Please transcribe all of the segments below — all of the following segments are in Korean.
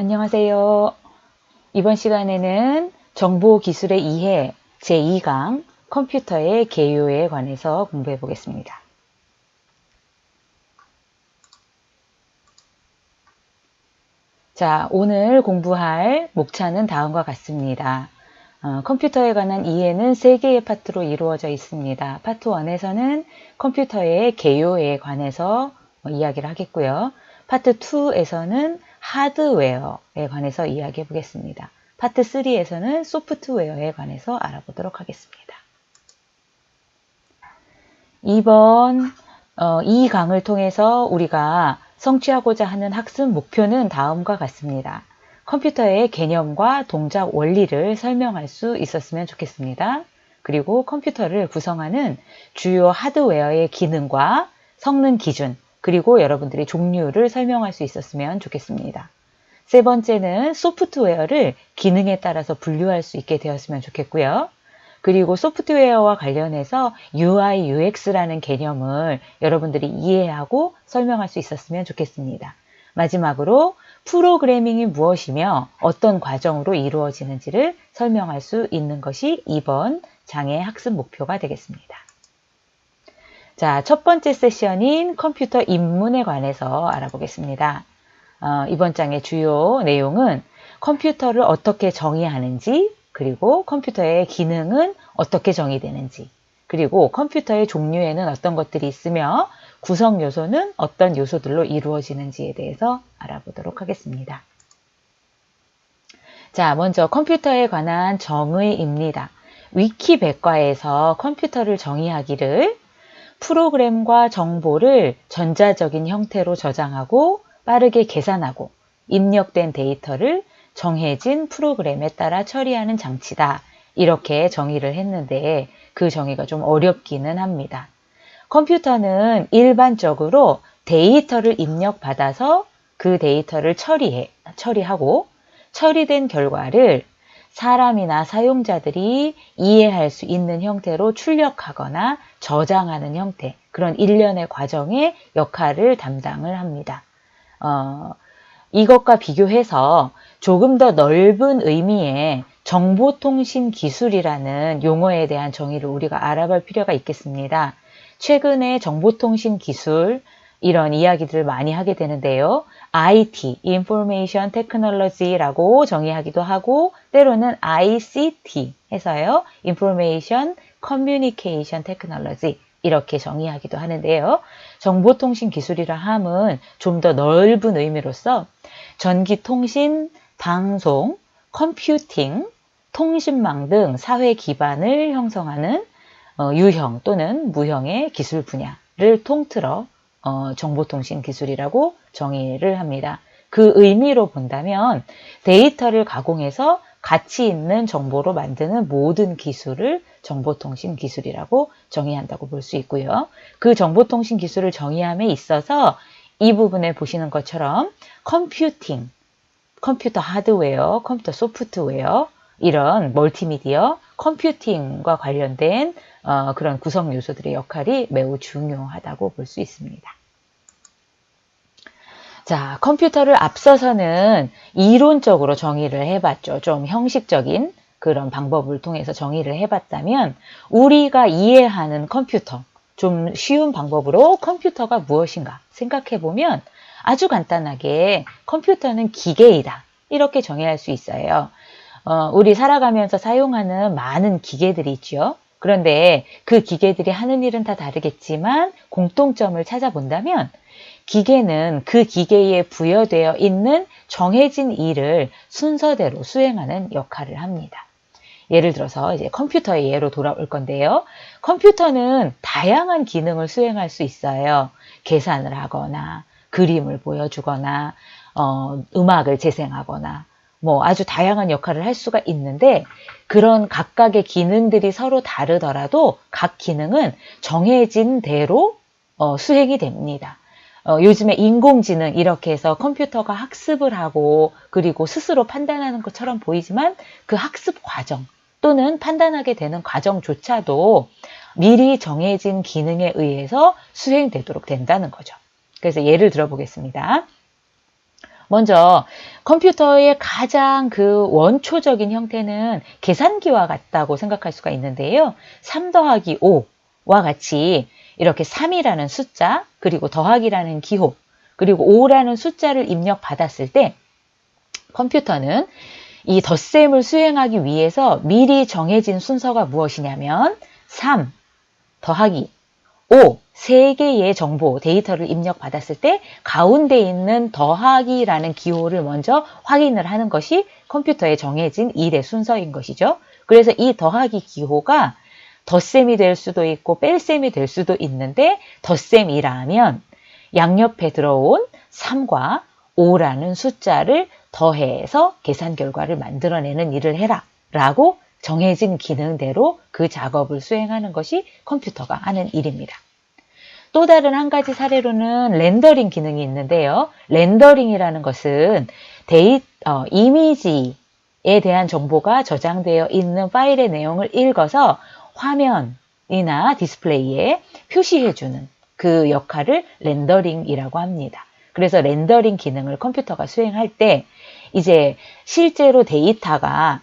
안녕하세요. 이번 시간에는 정보기술의 이해 제2강 컴퓨터의 개요에 관해서 공부해 보겠습니다. 자, 오늘 공부할 목차는 다음과 같습니다. 컴퓨터에 관한 이해는 3개의 파트로 이루어져 있습니다. 파트 1에서는 컴퓨터의 개요에 관해서 이야기를 하겠고요. 파트 2에서는 하드웨어에 관해서 이야기해 보겠습니다. 파트 3에서는 소프트웨어에 관해서 알아보도록 하겠습니다. 이번 이 강을 통해서 우리가 성취하고자 하는 학습 목표는 다음과 같습니다. 컴퓨터의 개념과 동작 원리를 설명할 수 있었으면 좋겠습니다. 그리고 컴퓨터를 구성하는 주요 하드웨어의 기능과 성능 기준, 그리고 여러분들이 종류를 설명할 수 있었으면 좋겠습니다. 세 번째는 소프트웨어를 기능에 따라서 분류할 수 있게 되었으면 좋겠고요. 그리고 소프트웨어와 관련해서 UI, UX라는 개념을 여러분들이 이해하고 설명할 수 있었으면 좋겠습니다. 마지막으로 프로그래밍이 무엇이며 어떤 과정으로 이루어지는지를 설명할 수 있는 것이 이번 장의 학습 목표가 되겠습니다. 자, 첫 번째 세션인 컴퓨터 입문에 관해서 알아보겠습니다. 이번 장의 주요 내용은 컴퓨터를 어떻게 정의하는지, 그리고 컴퓨터의 기능은 어떻게 정의되는지, 그리고 컴퓨터의 종류에는 어떤 것들이 있으며 구성 요소는 어떤 요소들로 이루어지는지에 대해서 알아보도록 하겠습니다. 자, 먼저 컴퓨터에 관한 정의입니다. 위키백과에서 컴퓨터를 정의하기를 프로그램과 정보를 전자적인 형태로 저장하고 빠르게 계산하고 입력된 데이터를 정해진 프로그램에 따라 처리하는 장치다. 이렇게 정의를 했는데 그 정의가 좀 어렵기는 합니다. 컴퓨터는 일반적으로 데이터를 입력받아서 그 데이터를 처리하고 처리된 결과를 사람이나 사용자들이 이해할 수 있는 형태로 출력하거나 저장하는 형태, 그런 일련의 과정의 역할을 담당을 합니다. 이것과 비교해서 조금 더 넓은 의미의 정보통신 기술이라는 용어에 대한 정의를 우리가 알아볼 필요가 있겠습니다. 최근에 정보통신 기술 이런 이야기들을 많이 하게 되는데요. IT, Information Technology라고 정의하기도 하고 때로는 ICT 해서요. Information Communication Technology 이렇게 정의하기도 하는데요. 정보통신 기술이라 함은 좀 더 넓은 의미로서 전기통신, 방송, 컴퓨팅, 통신망 등 사회 기반을 형성하는 유형 또는 무형의 기술 분야를 통틀어 정보통신 기술이라고 정의를 합니다. 그 의미로 본다면 데이터를 가공해서 가치 있는 정보로 만드는 모든 기술을 정보통신 기술이라고 정의한다고 볼 수 있고요. 그 정보통신 기술을 정의함에 있어서 이 부분에 보시는 것처럼 컴퓨팅, 컴퓨터 하드웨어, 컴퓨터 소프트웨어, 이런 멀티미디어, 컴퓨팅과 관련된 그런 구성 요소들의 역할이 매우 중요하다고 볼 수 있습니다. 자, 컴퓨터를 앞서서는 이론적으로 정의를 해봤죠. 좀 형식적인 그런 방법을 통해서 정의를 해봤다면 우리가 이해하는 컴퓨터, 좀 쉬운 방법으로 컴퓨터가 무엇인가 생각해보면 아주 간단하게 컴퓨터는 기계이다. 이렇게 정의할 수 있어요. 우리 살아가면서 사용하는 많은 기계들이 있죠. 그런데 그 기계들이 하는 일은 다 다르겠지만 공통점을 찾아본다면 기계는 그 기계에 부여되어 있는 정해진 일을 순서대로 수행하는 역할을 합니다. 예를 들어서 이제 컴퓨터의 예로 돌아올 건데요. 컴퓨터는 다양한 기능을 수행할 수 있어요. 계산을 하거나 그림을 보여주거나 음악을 재생하거나 뭐 아주 다양한 역할을 할 수가 있는데 그런 각각의 기능들이 서로 다르더라도 각 기능은 정해진 대로 수행이 됩니다. 요즘에 인공지능 이렇게 해서 컴퓨터가 학습을 하고 그리고 스스로 판단하는 것처럼 보이지만 그 학습 과정 또는 판단하게 되는 과정조차도 미리 정해진 기능에 의해서 수행되도록 된다는 거죠. 그래서 예를 들어 보겠습니다. 먼저 컴퓨터의 가장 그 원초적인 형태는 계산기와 같다고 생각할 수가 있는데요. 3 더하기 5와 같이 이렇게 3이라는 숫자, 그리고 더하기라는 기호, 그리고 5라는 숫자를 입력받았을 때 컴퓨터는 이 덧셈을 수행하기 위해서 미리 정해진 순서가 무엇이냐면 3 더하기 5, 3개의 정보, 데이터를 입력받았을 때 가운데 있는 더하기라는 기호를 먼저 확인을 하는 것이 컴퓨터에 정해진 일의 순서인 것이죠. 그래서 이 더하기 기호가 덧셈이 될 수도 있고 뺄셈이 될 수도 있는데 덧셈이라면 양옆에 들어온 3과 5라는 숫자를 더해서 계산 결과를 만들어내는 일을 해라 라고 정해진 기능대로 그 작업을 수행하는 것이 컴퓨터가 하는 일입니다. 또 다른 한 가지 사례로는 렌더링 기능이 있는데요. 렌더링이라는 것은 이미지에 대한 정보가 저장되어 있는 파일의 내용을 읽어서 화면이나 디스플레이에 표시해주는 그 역할을 렌더링이라고 합니다. 그래서 렌더링 기능을 컴퓨터가 수행할 때 이제 실제로 데이터가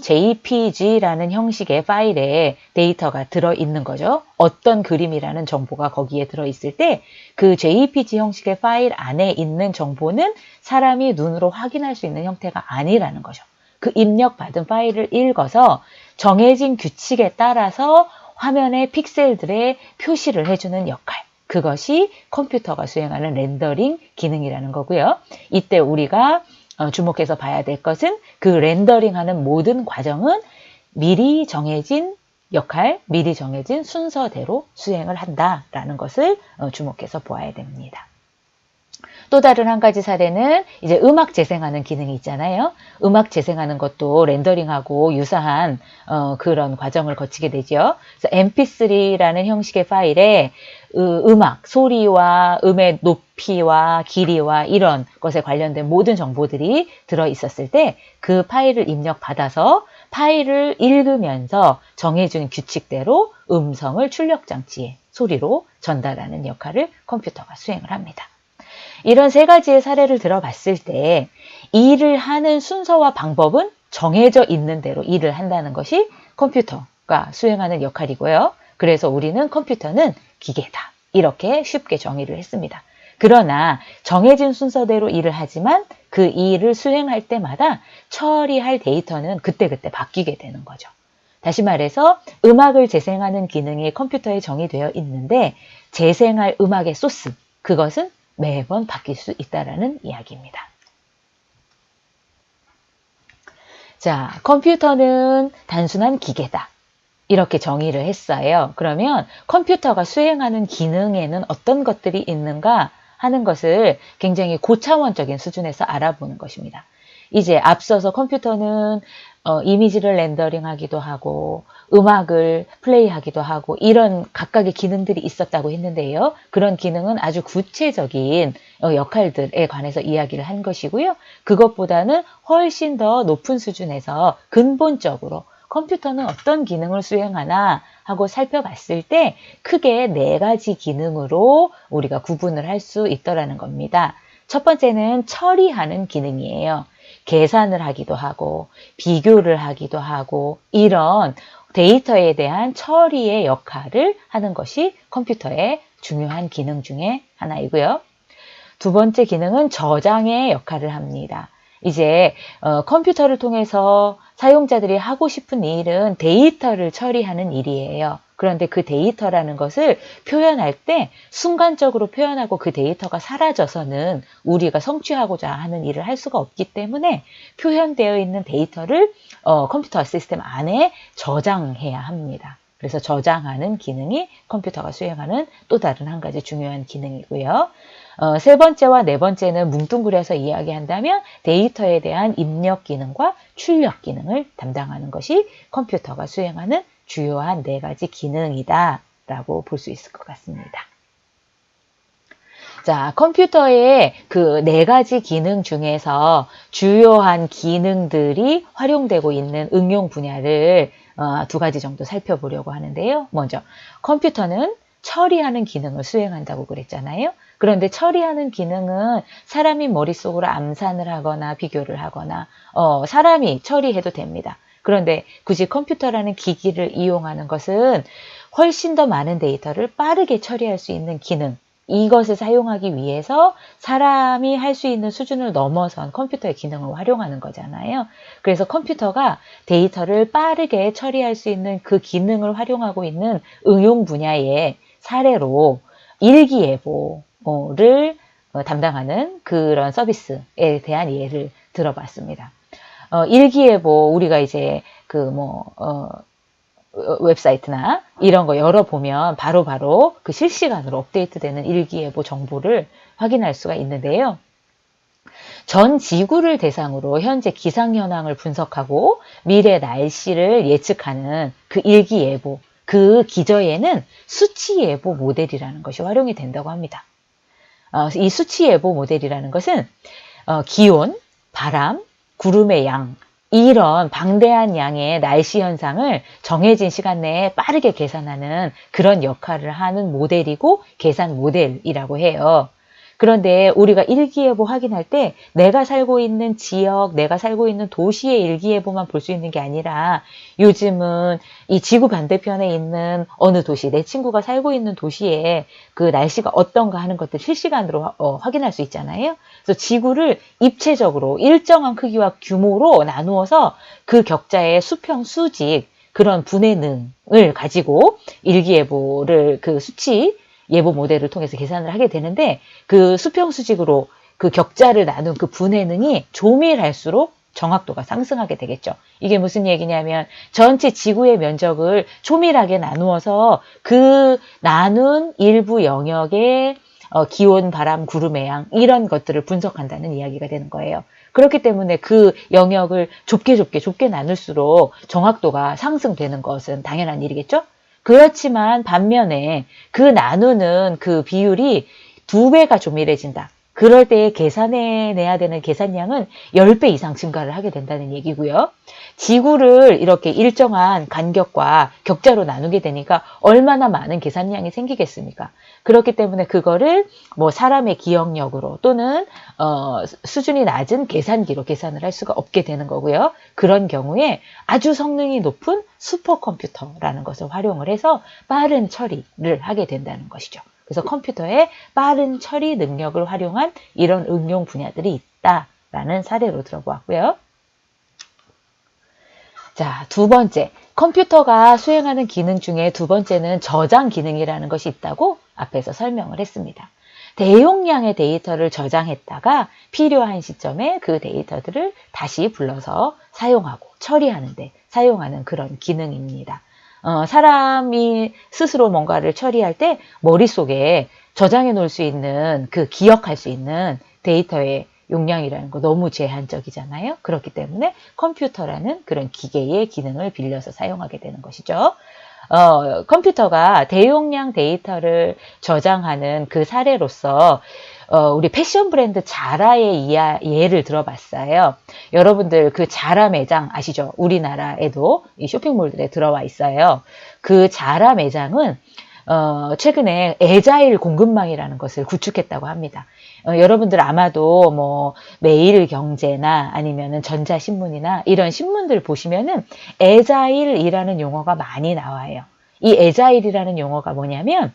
.jpg라는 형식의 파일에 데이터가 들어있는 거죠. 어떤 그림이라는 정보가 거기에 들어있을 때 그 jpg 형식의 파일 안에 있는 정보는 사람이 눈으로 확인할 수 있는 형태가 아니라는 거죠. 그 입력받은 파일을 읽어서 정해진 규칙에 따라서 화면의 픽셀들의 표시를 해주는 역할. 그것이 컴퓨터가 수행하는 렌더링 기능이라는 거고요. 이때 우리가 주목해서 봐야 될 것은 그 렌더링하는 모든 과정은 미리 정해진 역할, 미리 정해진 순서대로 수행을 한다라는 것을 주목해서 보아야 됩니다. 또 다른 한 가지 사례는 이제 음악 재생하는 기능이 있잖아요. 음악 재생하는 것도 렌더링하고 유사한 그런 과정을 거치게 되죠. 그래서 mp3라는 형식의 파일에 음악, 소리와 음의 높이와 길이와 이런 것에 관련된 모든 정보들이 들어있었을 때 그 파일을 입력받아서 파일을 읽으면서 정해준 규칙대로 음성을 출력장치에 소리로 전달하는 역할을 컴퓨터가 수행을 합니다. 이런 세 가지의 사례를 들어봤을 때 일을 하는 순서와 방법은 정해져 있는 대로 일을 한다는 것이 컴퓨터가 수행하는 역할이고요. 그래서 우리는 컴퓨터는 기계다. 이렇게 쉽게 정의를 했습니다. 그러나 정해진 순서대로 일을 하지만 그 일을 수행할 때마다 처리할 데이터는 그때그때 바뀌게 되는 거죠. 다시 말해서 음악을 재생하는 기능이 컴퓨터에 정의되어 있는데 재생할 음악의 소스, 그것은 매번 바뀔 수 있다는 이야기입니다. 자, 컴퓨터는 단순한 기계다. 이렇게 정의를 했어요. 그러면 컴퓨터가 수행하는 기능에는 어떤 것들이 있는가 하는 것을 굉장히 고차원적인 수준에서 알아보는 것입니다. 이제 앞서서 컴퓨터는 이미지를 렌더링하기도 하고 음악을 플레이하기도 하고 이런 각각의 기능들이 있었다고 했는데요. 그런 기능은 아주 구체적인 역할들에 관해서 이야기를 한 것이고요. 그것보다는 훨씬 더 높은 수준에서 근본적으로 컴퓨터는 어떤 기능을 수행하나 하고 살펴봤을 때 크게 4가지 기능으로 우리가 구분을 할 수 있더라는 겁니다. 첫 번째는 처리하는 기능이에요. 계산을 하기도 하고 비교를 하기도 하고 이런 데이터에 대한 처리의 역할을 하는 것이 컴퓨터의 중요한 기능 중에 하나이고요. 두 번째 기능은 저장의 역할을 합니다. 이제 컴퓨터를 통해서 사용자들이 하고 싶은 일은 데이터를 처리하는 일이에요. 그런데 그 데이터라는 것을 표현할 때 순간적으로 표현하고 그 데이터가 사라져서는 우리가 성취하고자 하는 일을 할 수가 없기 때문에 표현되어 있는 데이터를 컴퓨터 시스템 안에 저장해야 합니다. 그래서 저장하는 기능이 컴퓨터가 수행하는 또 다른 한 가지 중요한 기능이고요. 세 번째와 네 번째는 뭉뚱그려서 이야기한다면 데이터에 대한 입력 기능과 출력 기능을 담당하는 것이 컴퓨터가 수행하는 주요한 4가지 기능이다 라고 볼 수 있을 것 같습니다. 자, 컴퓨터의 그 4가지 기능 중에서 주요한 기능들이 활용되고 있는 응용 분야를 2가지 정도 살펴보려고 하는데요. 먼저 컴퓨터는 처리하는 기능을 수행한다고 그랬잖아요. 그런데 처리하는 기능은 사람이 머릿속으로 암산을 하거나 비교를 하거나 사람이 처리해도 됩니다. 그런데 굳이 컴퓨터라는 기기를 이용하는 것은 훨씬 더 많은 데이터를 빠르게 처리할 수 있는 기능, 이것을 사용하기 위해서 사람이 할 수 있는 수준을 넘어선 컴퓨터의 기능을 활용하는 거잖아요. 그래서 컴퓨터가 데이터를 빠르게 처리할 수 있는 그 기능을 활용하고 있는 응용 분야의 사례로 일기예보를 담당하는 그런 서비스에 대한 예를 들어봤습니다. 일기예보 우리가 이제 웹사이트나 이런 거 열어보면 바로바로 그 실시간으로 업데이트되는 일기예보 정보를 확인할 수가 있는데요. 전 지구를 대상으로 현재 기상 현황을 분석하고 미래 날씨를 예측하는 그 일기예보, 그 기저에는 수치예보 모델이라는 것이 활용이 된다고 합니다. 이 수치예보 모델이라는 것은 기온, 바람, 구름의 양, 이런 방대한 양의 날씨 현상을 정해진 시간 내에 빠르게 계산하는 그런 역할을 하는 모델이고 계산 모델이라고 해요. 그런데 우리가 일기예보 확인할 때 내가 살고 있는 지역, 내가 살고 있는 도시의 일기예보만 볼 수 있는 게 아니라 요즘은 이 지구 반대편에 있는 어느 도시, 내 친구가 살고 있는 도시에 그 날씨가 어떤가 하는 것들 실시간으로 확인할 수 있잖아요. 그래서 지구를 입체적으로 일정한 크기와 규모로 나누어서 그 격자의 수평, 수직, 그런 분해능을 가지고 일기예보를 그 수치 예보 모델을 통해서 계산을 하게 되는데 그 수평수직으로 그 격자를 나눈 그 분해능이 조밀할수록 정확도가 상승하게 되겠죠. 이게 무슨 얘기냐면 전체 지구의 면적을 조밀하게 나누어서 그 나눈 일부 영역의 기온, 바람, 구름의 양 이런 것들을 분석한다는 이야기가 되는 거예요. 그렇기 때문에 그 영역을 좁게 나눌수록 정확도가 상승되는 것은 당연한 일이겠죠. 그렇지만 반면에 그 나누는 그 비율이 2배가 조밀해진다. 그럴 때에 계산해내야 되는 계산량은 10배 이상 증가를 하게 된다는 얘기고요. 지구를 이렇게 일정한 간격과 격자로 나누게 되니까 얼마나 많은 계산량이 생기겠습니까? 그렇기 때문에 그거를 뭐 사람의 기억력으로 또는 수준이 낮은 계산기로 계산을 할 수가 없게 되는 거고요. 그런 경우에 아주 성능이 높은 슈퍼컴퓨터라는 것을 활용을 해서 빠른 처리를 하게 된다는 것이죠. 그래서 컴퓨터의 빠른 처리 능력을 활용한 이런 응용 분야들이 있다라는 사례로 들어보았고요. 자, 두 번째, 컴퓨터가 수행하는 기능 중에 두 번째는 저장 기능이라는 것이 있다고 앞에서 설명을 했습니다. 대용량의 데이터를 저장했다가 필요한 시점에 그 데이터들을 다시 불러서 사용하고 처리하는 데 사용하는 그런 기능입니다. 사람이 스스로 뭔가를 처리할 때 머릿속에 저장해 놓을 수 있는 그 기억할 수 있는 데이터의 용량이라는 거 너무 제한적이잖아요. 그렇기 때문에 컴퓨터라는 그런 기계의 기능을 빌려서 사용하게 되는 것이죠. 컴퓨터가 대용량 데이터를 저장하는 그 사례로서 우리 패션 브랜드 자라의 예를 들어봤어요. 여러분들 그 자라 매장 아시죠? 우리나라에도 이 쇼핑몰들에 들어와 있어요. 그 자라 매장은 최근에 애자일 공급망이라는 것을 구축했다고 합니다. 여러분들 아마도 뭐 매일경제나 아니면은 전자신문이나 이런 신문들 보시면은 애자일이라는 용어가 많이 나와요. 이 애자일이라는 용어가 뭐냐면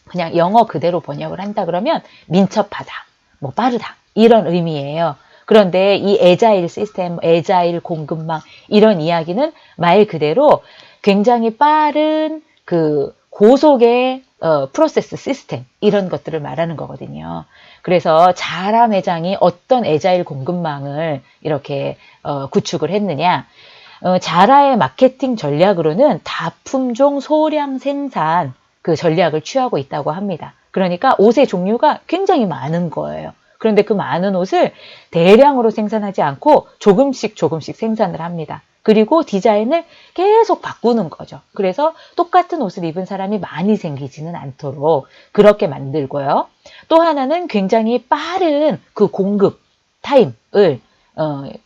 그냥 영어 그대로 번역을 한다 그러면 민첩하다, 뭐 빠르다 이런 의미예요. 그런데 이 애자일 시스템, 애자일 공급망 이런 이야기는 말 그대로 굉장히 빠른 그 고속의 프로세스 시스템 이런 것들을 말하는 거거든요. 그래서 자라 매장이 어떤 애자일 공급망을 이렇게 구축을 했느냐. 자라의 마케팅 전략으로는 다품종 소량 생산 그 전략을 취하고 있다고 합니다. 그러니까 옷의 종류가 굉장히 많은 거예요. 그런데 그 많은 옷을 대량으로 생산하지 않고 조금씩 생산을 합니다. 그리고 디자인을 계속 바꾸는 거죠. 그래서 똑같은 옷을 입은 사람이 많이 생기지는 않도록 그렇게 만들고요. 또 하나는 굉장히 빠른 그 공급 타임을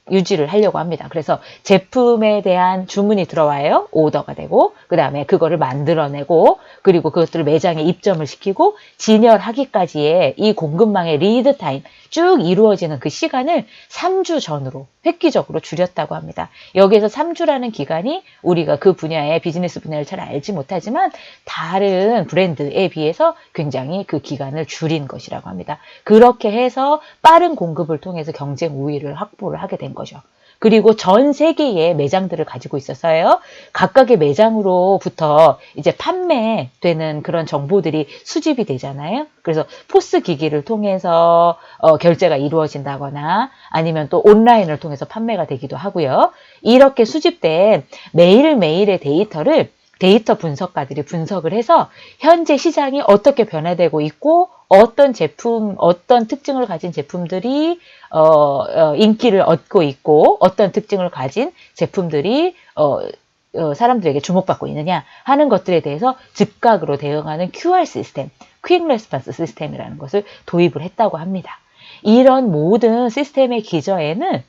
유지를 하려고 합니다. 그래서 제품에 대한 주문이 들어와요. 오더가 되고, 그 다음에 그거를 만들어내고, 그리고 그것들을 매장에 입점을 시키고, 진열하기까지의 이 공급망의 리드 타임, 쭉 이루어지는 그 시간을 3주 전으로 획기적으로 줄였다고 합니다. 여기에서 3주라는 기간이 우리가 그 분야의 비즈니스 분야를 잘 알지 못하지만 다른 브랜드에 비해서 굉장히 그 기간을 줄인 것이라고 합니다. 그렇게 해서 빠른 공급을 통해서 경쟁 우위를 확보를 하게 된 거죠. 그리고 전 세계의 매장들을 가지고 있어서요. 각각의 매장으로부터 이제 판매되는 그런 정보들이 수집이 되잖아요. 그래서 포스 기기를 통해서 결제가 이루어진다거나 아니면 또 온라인을 통해서 판매가 되기도 하고요. 이렇게 수집된 매일매일의 데이터를 데이터 분석가들이 분석을 해서 현재 시장이 어떻게 변화되고 있고 어떤 제품, 어떤 특징을 가진 제품들이 인기를 얻고 있고 어떤 특징을 가진 제품들이 사람들에게 주목받고 있느냐 하는 것들에 대해서 즉각으로 대응하는 QR 시스템, 퀵 레스폰스 시스템이라는 것을 도입을 했다고 합니다. 이런 모든 시스템의 기저에는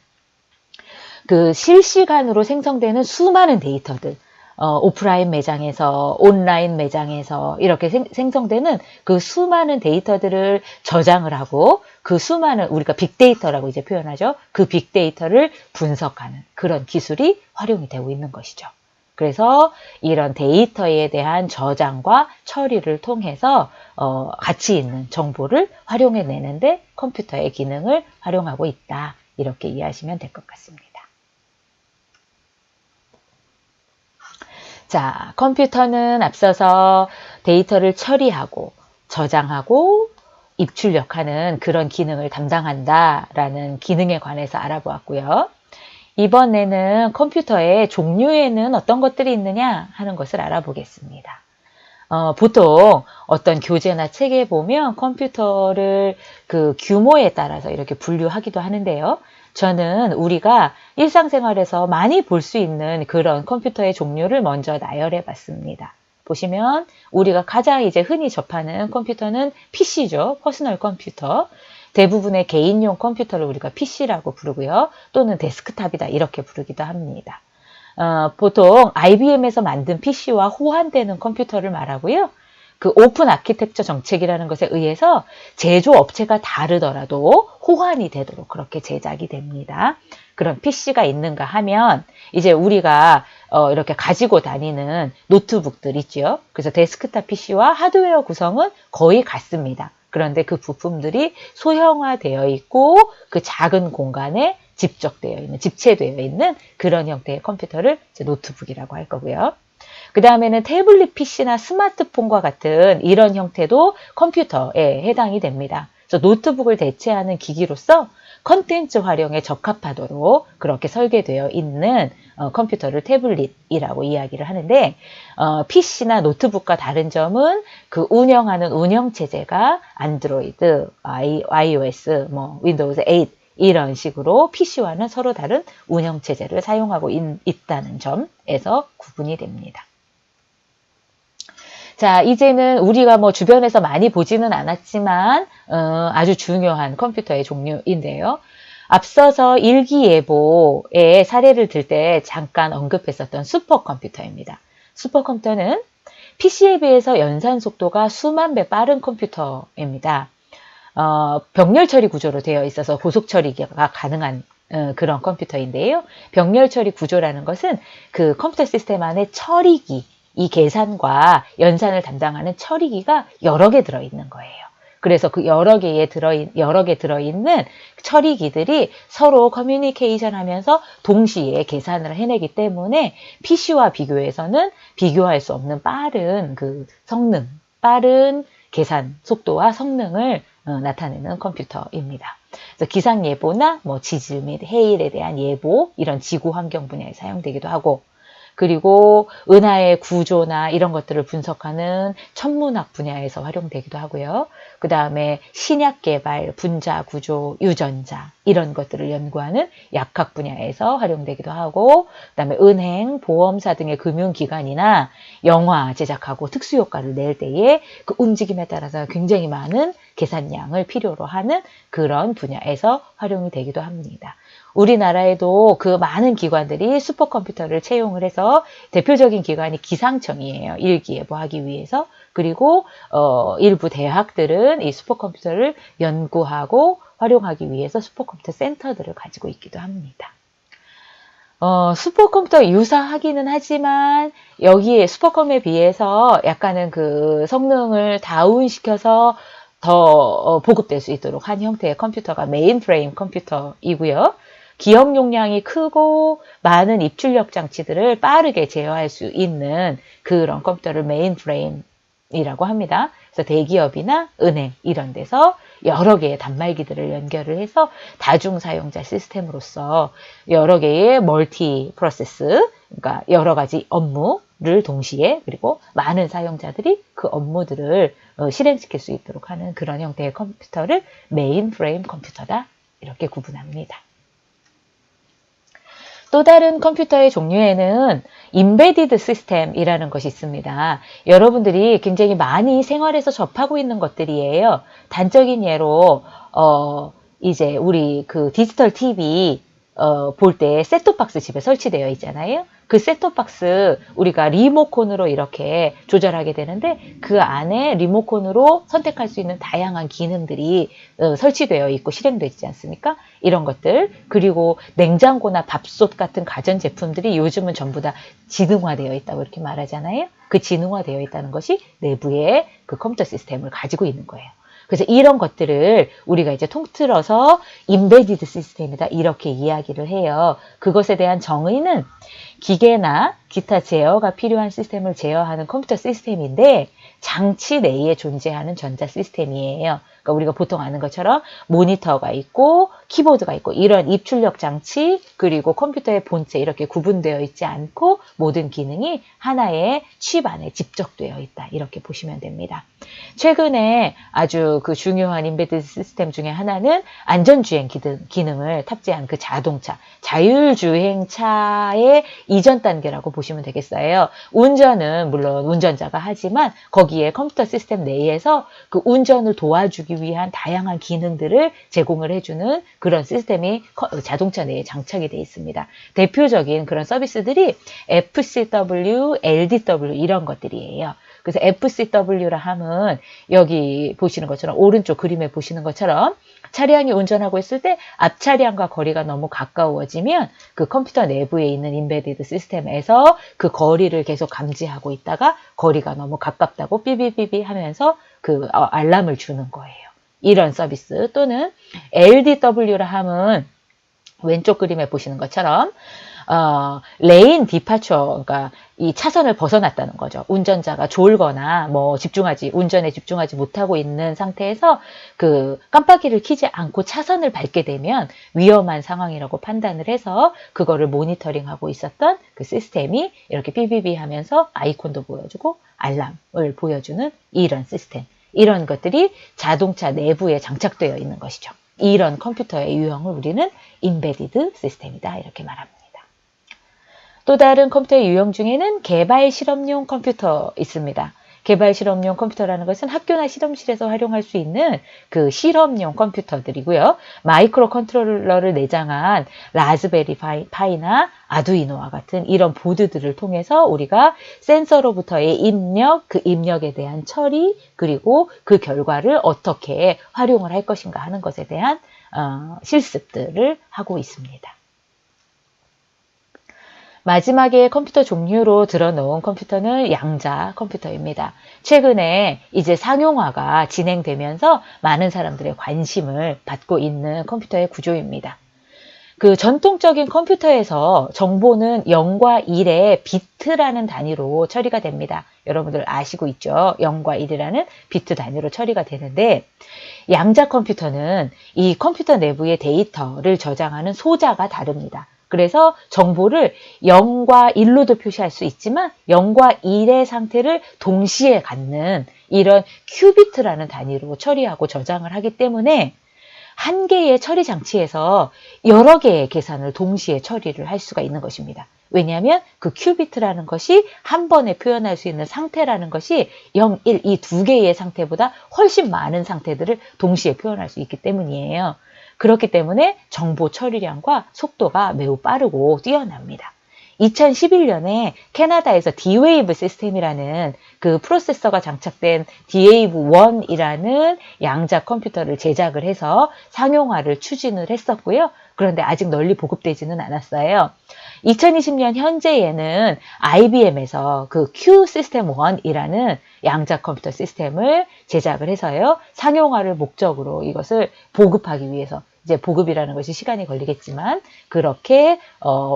그 실시간으로 생성되는 수많은 데이터들, 오프라인 매장에서 온라인 매장에서 이렇게 생성되는 그 수많은 데이터들을 저장을 하고 그 수많은 우리가 빅데이터라고 이제 표현하죠. 그 빅데이터를 분석하는 그런 기술이 활용이 되고 있는 것이죠. 그래서 이런 데이터에 대한 저장과 처리를 통해서 가치 있는 정보를 활용해내는데 컴퓨터의 기능을 활용하고 있다. 이렇게 이해하시면 될 것 같습니다. 자, 컴퓨터는 앞서서 데이터를 처리하고 저장하고 입출력하는 그런 기능을 담당한다라는 기능에 관해서 알아보았고요. 이번에는 컴퓨터의 종류에는 어떤 것들이 있느냐 하는 것을 알아보겠습니다. 보통 어떤 교재나 책에 보면 컴퓨터를 그 규모에 따라서 이렇게 분류하기도 하는데요. 저는 우리가 일상생활에서 많이 볼 수 있는 그런 컴퓨터의 종류를 먼저 나열해 봤습니다. 보시면 우리가 가장 이제 흔히 접하는 컴퓨터는 PC죠. 퍼스널 컴퓨터. 대부분의 개인용 컴퓨터를 우리가 PC라고 부르고요. 또는 데스크탑이다 이렇게 부르기도 합니다. 보통 IBM에서 만든 PC와 호환되는 컴퓨터를 말하고요. 그 오픈 아키텍처 정책이라는 것에 의해서 제조업체가 다르더라도 호환이 되도록 그렇게 제작이 됩니다. 그런 PC가 있는가 하면 이제 우리가 이렇게 가지고 다니는 노트북들 있죠. 그래서 데스크탑 PC와 하드웨어 구성은 거의 같습니다. 그런데 그 부품들이 소형화되어 있고 그 작은 공간에 집체되어 있는 그런 형태의 컴퓨터를 이제 노트북이라고 할 거고요. 그 다음에는 태블릿 PC나 스마트폰과 같은 이런 형태도 컴퓨터에 해당이 됩니다. 그래서 노트북을 대체하는 기기로서 컨텐츠 활용에 적합하도록 그렇게 설계되어 있는 컴퓨터를 태블릿이라고 이야기를 하는데 PC나 노트북과 다른 점은 그 운영하는 운영체제가 안드로이드, iOS, 윈도우즈 8 이런 식으로 PC와는 서로 다른 운영체제를 사용하고 있다는 점에서 구분이 됩니다. 자, 이제는 우리가 주변에서 많이 보지는 않았지만 아주 중요한 컴퓨터의 종류인데요. 앞서서 일기예보의 사례를 들 때 잠깐 언급했었던 슈퍼컴퓨터입니다. 슈퍼컴퓨터는 PC에 비해서 연산 속도가 수만 배 빠른 컴퓨터입니다. 병렬 처리 구조로 되어 있어서 고속 처리가 가능한 그런 컴퓨터인데요. 병렬 처리 구조라는 것은 그 컴퓨터 시스템 안에 처리기, 이 계산과 연산을 담당하는 처리기가 여러 개 들어있는 거예요. 그래서 그 여러 개 들어있는 처리기들이 서로 커뮤니케이션 하면서 동시에 계산을 해내기 때문에 PC와 비교해서는 비교할 수 없는 빠른 그 성능, 빠른 계산 속도와 성능을 나타내는 컴퓨터입니다. 그래서 기상 예보나 지질 및 해일에 대한 예보, 이런 지구 환경 분야에 사용되기도 하고, 그리고 은하의 구조나 이런 것들을 분석하는 천문학 분야에서 활용되기도 하고요. 그 다음에 신약 개발, 분자 구조, 유전자 이런 것들을 연구하는 약학 분야에서 활용되기도 하고, 그 다음에 은행, 보험사 등의 금융기관이나 영화 제작하고 특수효과를 낼 때에 그 움직임에 따라서 굉장히 많은 계산량을 필요로 하는 그런 분야에서 활용이 되기도 합니다. 우리나라에도 그 많은 기관들이 슈퍼컴퓨터를 채용을 해서 대표적인 기관이 기상청이에요. 일기예보하기 위해서. 그리고 일부 대학들은 이 슈퍼컴퓨터를 연구하고 활용하기 위해서 슈퍼컴퓨터 센터들을 가지고 있기도 합니다. 슈퍼컴퓨터 유사하기는 하지만 여기에 슈퍼컴에 비해서 약간은 그 성능을 다운시켜서 더 보급될 수 있도록 한 형태의 컴퓨터가 메인프레임 컴퓨터이고요. 기억 용량이 크고 많은 입출력 장치들을 빠르게 제어할 수 있는 그런 컴퓨터를 메인프레임이라고 합니다. 그래서 대기업이나 은행 이런 데서 여러 개의 단말기들을 연결을 해서 다중 사용자 시스템으로서 여러 개의 멀티 프로세스, 그러니까 여러 가지 업무를 동시에 그리고 많은 사용자들이 그 업무들을 실행시킬 수 있도록 하는 그런 형태의 컴퓨터를 메인프레임 컴퓨터다 이렇게 구분합니다. 또 다른 컴퓨터의 종류에는 임베디드 시스템이라는 것이 있습니다. 여러분들이 굉장히 많이 생활에서 접하고 있는 것들이에요. 단적인 예로 이제 우리 그 디지털 TV 볼 때 셋톱박스 집에 설치되어 있잖아요. 그 셋톱박스 우리가 리모컨으로 이렇게 조절하게 되는데 그 안에 리모컨으로 선택할 수 있는 다양한 기능들이 설치되어 있고 실행되지 않습니까? 이런 것들, 그리고 냉장고나 밥솥 같은 가전제품들이 요즘은 전부 다 지능화되어 있다고 이렇게 말하잖아요. 그 지능화되어 있다는 것이 내부에 그 컴퓨터 시스템을 가지고 있는 거예요. 그래서 이런 것들을 우리가 이제 통틀어서 임베디드 시스템이다 이렇게 이야기를 해요. 그것에 대한 정의는 기계나 기타 제어가 필요한 시스템을 제어하는 컴퓨터 시스템인데 장치 내에 존재하는 전자 시스템이에요. 그러니까 우리가 보통 아는 것처럼 모니터가 있고 키보드가 있고 이런 입출력 장치 그리고 컴퓨터의 본체 이렇게 구분되어 있지 않고 모든 기능이 하나의 칩 안에 집적되어 있다 이렇게 보시면 됩니다. 최근에 아주 그 중요한 임베디드 시스템 중에 하나는 안전주행 기능을 탑재한 그 자동차, 자율주행차의 이전 단계라고 보시면 되겠어요. 운전은 물론 운전자가 하지만 거기에 컴퓨터 시스템 내에서 그 운전을 도와주기 위한 다양한 기능들을 제공을 해주는 그런 시스템이 자동차 내에 장착이 되어 있습니다. 대표적인 그런 서비스들이 FCW, LDW 이런 것들이에요. 그래서 FCW라 함은 여기 보시는 것처럼 오른쪽 그림에 보시는 것처럼 차량이 운전하고 있을 때 앞 차량과 거리가 너무 가까워지면 그 컴퓨터 내부에 있는 임베디드 시스템에서 그 거리를 계속 감지하고 있다가 거리가 너무 가깝다고 삐비삐비 하면서 그 알람을 주는 거예요. 이런 서비스. 또는 LDW라 함은 왼쪽 그림에 보시는 것처럼 레인 디파처, 그러니까 이 차선을 벗어났다는 거죠. 운전자가 졸거나 운전에 집중하지 못하고 있는 상태에서 그 깜빡이를 켜지 않고 차선을 밟게 되면 위험한 상황이라고 판단을 해서 그거를 모니터링하고 있었던 그 시스템이 이렇게 삐비비 하면서 아이콘도 보여주고 알람을 보여주는 이런 시스템. 이런 것들이 자동차 내부에 장착되어 있는 것이죠. 이런 컴퓨터의 유형을 우리는 임베디드 시스템이다 이렇게 말합니다. 또 다른 컴퓨터의 유형 중에는 개발 실험용 컴퓨터 있습니다. 개발 실험용 컴퓨터라는 것은 학교나 실험실에서 활용할 수 있는 그 실험용 컴퓨터들이고요. 마이크로 컨트롤러를 내장한 라즈베리 파이나 아두이노와 같은 이런 보드들을 통해서 우리가 센서로부터의 입력, 그 입력에 대한 처리, 그리고 그 결과를 어떻게 활용을 할 것인가 하는 것에 대한 실습들을 하고 있습니다. 마지막에 컴퓨터 종류로 들어놓은 컴퓨터는 양자 컴퓨터입니다. 최근에 이제 상용화가 진행되면서 많은 사람들의 관심을 받고 있는 컴퓨터의 구조입니다. 그 전통적인 컴퓨터에서 정보는 0과 1의 비트라는 단위로 처리가 됩니다. 여러분들 아시고 있죠? 0과 1이라는 비트 단위로 처리가 되는데 양자 컴퓨터는 이 컴퓨터 내부의 데이터를 저장하는 소자가 다릅니다. 그래서 정보를 0과 1로도 표시할 수 있지만 0과 1의 상태를 동시에 갖는 이런 큐비트라는 단위로 처리하고 저장을 하기 때문에 한 개의 처리 장치에서 여러 개의 계산을 동시에 처리를 할 수가 있는 것입니다. 왜냐하면 그 큐비트라는 것이 한 번에 표현할 수 있는 상태라는 것이 0, 1, 이 두 개의 상태보다 훨씬 많은 상태들을 동시에 표현할 수 있기 때문이에요. 그렇기 때문에 정보 처리량과 속도가 매우 빠르고 뛰어납니다. 2011년에 캐나다에서 D-Wave 시스템이라는 그 프로세서가 장착된 D-Wave1이라는 양자 컴퓨터를 제작을 해서 상용화를 추진을 했었고요. 그런데 아직 널리 보급되지는 않았어요. 2020년 현재에는 IBM에서 그 Q 시스템 1이라는 양자 컴퓨터 시스템을 제작을 해서요. 상용화를 목적으로 이것을 보급하기 위해서 이제 보급이라는 것이 시간이 걸리겠지만 그렇게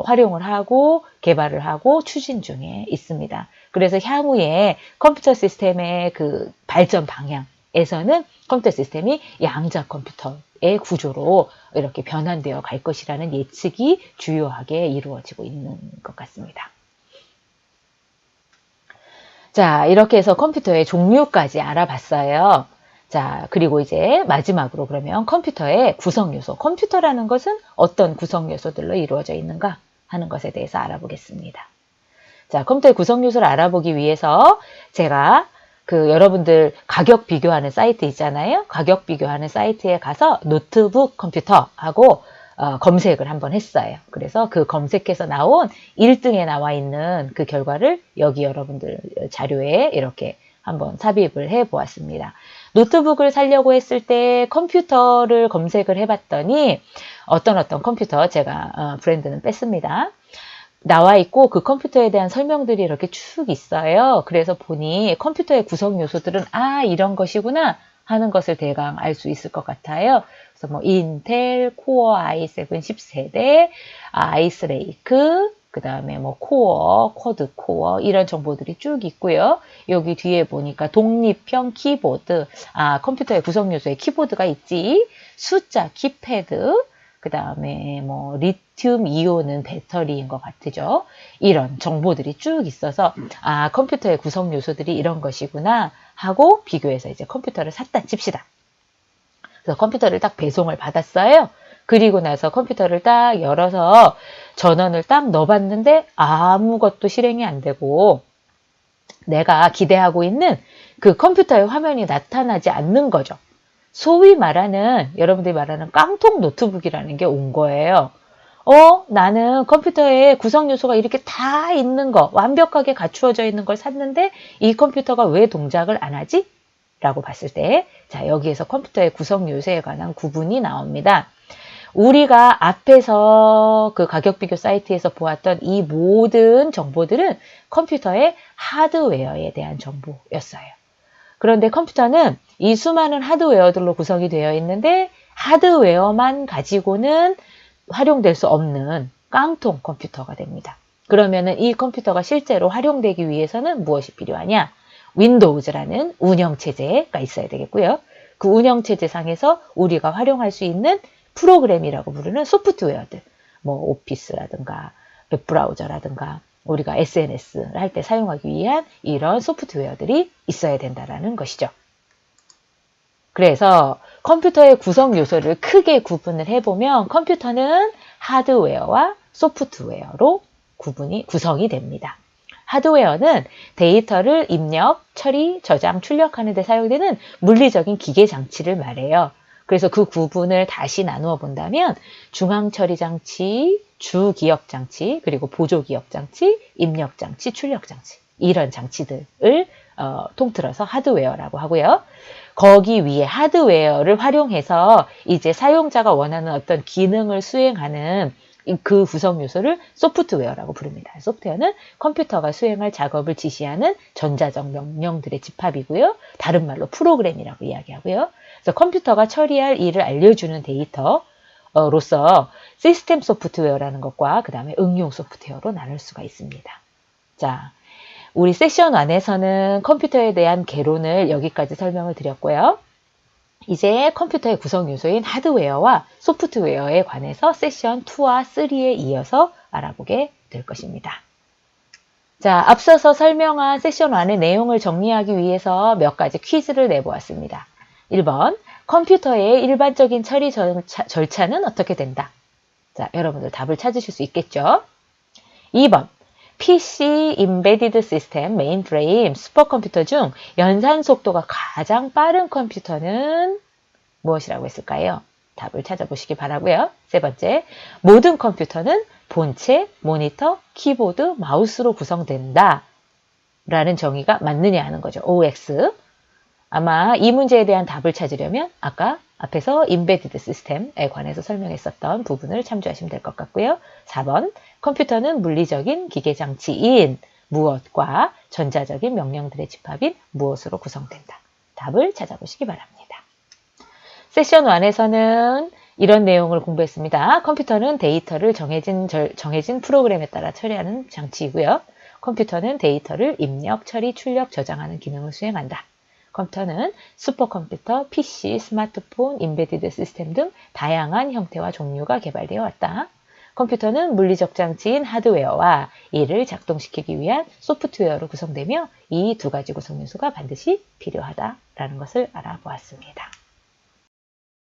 활용을 하고 개발을 하고 추진 중에 있습니다. 그래서 향후에 컴퓨터 시스템의 그 발전 방향에서는 컴퓨터 시스템이 양자 컴퓨터의 구조로 이렇게 변환되어 갈 것이라는 예측이 주요하게 이루어지고 있는 것 같습니다. 자, 이렇게 해서 컴퓨터의 종류까지 알아봤어요. 자, 그리고 이제 마지막으로 그러면 컴퓨터의 구성 요소. 컴퓨터라는 것은 어떤 구성 요소들로 이루어져 있는가 하는 것에 대해서 알아보겠습니다. 자, 컴퓨터의 구성 요소를 알아보기 위해서 제가 여러분들 가격 비교하는 사이트 있잖아요. 가격 비교하는 사이트에 가서 노트북 컴퓨터하고 검색을 한번 했어요. 그래서 그 검색해서 나온 1등에 나와 있는 그 결과를 여기 여러분들 자료에 이렇게 한번 삽입을 해 보았습니다. 노트북을 사려고 했을 때 컴퓨터를 검색을 해봤더니 어떤 컴퓨터, 제가 브랜드는 뺐습니다. 나와 있고 그 컴퓨터에 대한 설명들이 이렇게 쭉 있어요. 그래서 보니 컴퓨터의 구성 요소들은 이런 것이구나 하는 것을 대강 알 수 있을 것 같아요. 그래서 뭐 인텔 코어 i7 10세대, 아이스레이크, 그 다음에 뭐 코어, 쿼드 코어 이런 정보들이 쭉 있고요. 여기 뒤에 보니까 독립형 키보드, 컴퓨터의 구성 요소에 키보드가 있지. 숫자, 키패드, 그 다음에 뭐 리튬 이온은 배터리인 것 같죠. 이런 정보들이 쭉 있어서 컴퓨터의 구성 요소들이 이런 것이구나 하고 비교해서 이제 컴퓨터를 샀다 칩시다. 그래서 컴퓨터를 딱 배송을 받았어요. 그리고 나서 컴퓨터를 딱 열어서 전원을 딱 넣어봤는데 아무것도 실행이 안 되고 내가 기대하고 있는 그 컴퓨터의 화면이 나타나지 않는 거죠. 소위 말하는, 여러분들이 말하는 깡통 노트북이라는 게 온 거예요. 나는 컴퓨터에 구성 요소가 이렇게 다 있는 거, 완벽하게 갖추어져 있는 걸 샀는데 이 컴퓨터가 왜 동작을 안 하지? 라고 봤을 때, 자, 여기에서 컴퓨터의 구성 요소에 관한 구분이 나옵니다. 우리가 앞에서 그 가격 비교 사이트에서 보았던 이 모든 정보들은 컴퓨터의 하드웨어에 대한 정보였어요. 그런데 컴퓨터는 이 수많은 하드웨어들로 구성이 되어 있는데 하드웨어만 가지고는 활용될 수 없는 깡통 컴퓨터가 됩니다. 그러면은 이 컴퓨터가 실제로 활용되기 위해서는 무엇이 필요하냐? 윈도우즈라는 운영체제가 있어야 되겠고요. 그 운영체제 상에서 우리가 활용할 수 있는 프로그램이라고 부르는 소프트웨어들, 뭐 오피스라든가 웹브라우저라든가 우리가 SNS를 할 때 사용하기 위한 이런 소프트웨어들이 있어야 된다는 것이죠. 그래서 컴퓨터의 구성 요소를 크게 구분을 해보면 컴퓨터는 하드웨어와 소프트웨어로 구성이 됩니다. 하드웨어는 데이터를 입력, 처리, 저장, 출력하는 데 사용되는 물리적인 기계 장치를 말해요. 그래서 그 구분을 다시 나누어 본다면 중앙처리장치, 주기억장치, 그리고 보조기억장치, 입력장치, 출력장치 이런 장치들을 통틀어서 하드웨어라고 하고요. 거기 위에 하드웨어를 활용해서 이제 사용자가 원하는 어떤 기능을 수행하는 그 구성 요소를 소프트웨어라고 부릅니다. 소프트웨어는 컴퓨터가 수행할 작업을 지시하는 전자적 명령들의 집합이고요. 다른 말로 프로그램이라고 이야기하고요. 그래서 컴퓨터가 처리할 일을 알려주는 데이터로서 시스템 소프트웨어라는 것과 그 다음에 응용 소프트웨어로 나눌 수가 있습니다. 자, 우리 세션 1에서는 컴퓨터에 대한 개론을 여기까지 설명을 드렸고요. 이제 컴퓨터의 구성 요소인 하드웨어와 소프트웨어에 관해서 세션 2와 3에 이어서 알아보게 될 것입니다. 자, 앞서서 설명한 세션 1의 내용을 정리하기 위해서 몇 가지 퀴즈를 내보았습니다. 1번, 컴퓨터의 일반적인 처리 절차는 어떻게 된다? 자, 여러분들 답을 찾으실 수 있겠죠? 2번, PC Embedded System Mainframe 슈퍼컴퓨터 중 연산 속도가 가장 빠른 컴퓨터는 무엇이라고 했을까요? 답을 찾아보시기 바라고요. 세 번째, 모든 컴퓨터는 본체, 모니터, 키보드, 마우스로 구성된다. 라는 정의가 맞느냐 하는 거죠. OX. 아마 이 문제에 대한 답을 찾으려면 아까 앞에서 Embedded System에 관해서 설명했었던 부분을 참조하시면 될 것 같고요. 4번, 컴퓨터는 물리적인 기계장치인 무엇과 전자적인 명령들의 집합인 무엇으로 구성된다. 답을 찾아보시기 바랍니다. 세션 1에서는 이런 내용을 공부했습니다. 컴퓨터는 데이터를 정해진 프로그램에 따라 처리하는 장치이고요. 컴퓨터는 데이터를 입력, 처리, 출력, 저장하는 기능을 수행한다. 컴퓨터는 슈퍼컴퓨터, PC, 스마트폰, 인베디드 시스템 등 다양한 형태와 종류가 개발되어 왔다. 컴퓨터는 물리적 장치인 하드웨어와 이를 작동시키기 위한 소프트웨어로 구성되며 이 두 가지 구성 요소가 반드시 필요하다라는 것을 알아보았습니다.